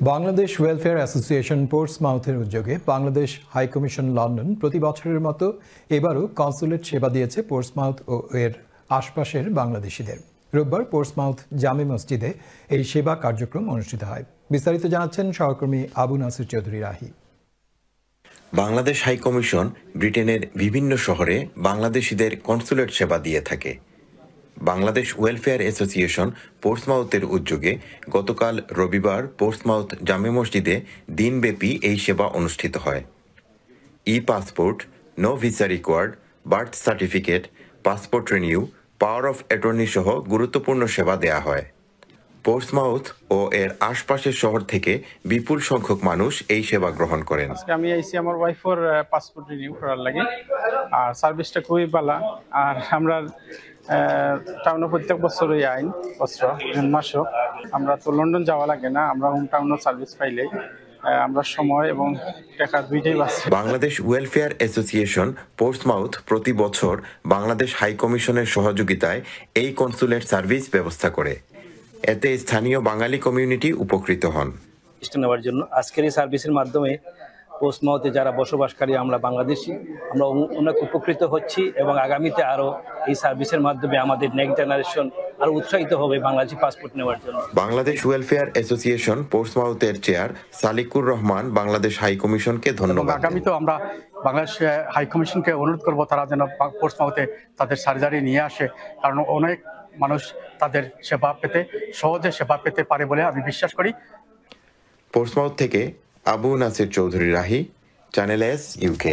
Bangladesh welfare association পোর্টসমাউথের উদ্যোগে Bangladesh high commission London প্রতি বছরের মতো এবারও কনসুলেট সেবা দিয়েছে পোর্টসমাউথ ও এর আশপাশের বাংলাদেশিদের। রোববার পোর্টসমাউথ জামে মসজিদে এই সেবা কার্যক্রম অনুষ্ঠিত হয়। বিস্তারিত জানাচ্ছেন সহকর্মী আবু নাসির চৌধুরী রাহি। বাংলাদেশ হাইকমিশন ব্রিটেনের বিভিন্ন শহরে বাংলাদেশিদের কনসুলেট সেবা দিয়ে থাকে। বাংলাদেশ ওয়েলফেয়ার অ্যাসোসিয়েশন পোর্টসমাউথের উদ্যোগে গতকাল রবিবার পোর্টসমাউথ জামে মসজিদে দিনব্যাপী এই সেবা অনুষ্ঠিত হয়। Passport, no visa required, birth certificate, passport renew, power of attorney সহ গুরুত্বপূর্ণ সেবা দেয়া হয়। পোর্টসমাউথ ও এর আশপাশের শহর থেকে বিপুল সংখ্যক মানুষ এই সেবা গ্রহণ করেন। আমি আইসি আমার ওয়াইফের পাসপোর্ট রিনিউ করার লাগে, আর সার্ভিসটা খুবই ভালো। আর আমরা টাউনে প্রত্যেক বছরই আইন বছর জুন মাসও আমরা তো লন্ডন যাওয়া লাগে না, আমরা হোম টাউনও সার্ভিস পাইলে আমরা সময় এবং টাকা দুইটাই বাঁচে। বাংলাদেশ ওয়েলফেয়ার অ্যাসোসিয়েশন পোর্টসমাউথ প্রতি বছর বাংলাদেশ হাইকমিশনের সহযোগিতায় এই কনসুলেট সার্ভিস ব্যবস্থা করে। এতে স্থানীয় বাঙালি কমিউনিটি উপকৃত হন। নেওয়ার জন্য আজকের এই সার্ভিসের মাধ্যমে পোর্টসমাউথে যারা বসবাসকারী আমরা বাংলাদেশি, আমরা অনেক উপকৃত হচ্ছি এবং আগামীতে আরও এই সার্ভিসের মাধ্যমে আমাদের নেক্সট জেনারেশন আরও উৎসাহিত হবে বাংলাদেশি পাসপোর্ট নেওয়ার জন্য। বাংলাদেশ ওয়েলফেয়ার অ্যাসোসিয়েশন পোর্টসমাউথের চেয়ার সালিকুর রহমান বাংলাদেশ হাইকমিশনকে ধন্যবাদ। আগামীতেও আমরা বাংলাদেশ হাইকমিশনকে অনুরোধ করব তারা যেন পোর্টসমাউথে তাদের সার্জারি নিয়ে আসে, কারণ অনেক মানুষ তাদের সেবা পেতে সহজে সেবা পেতে পারে বলে আমি বিশ্বাস করি। পোর্টসমাউথ থেকে Abu Nasir Chowdhury Rahi, channel S, UK।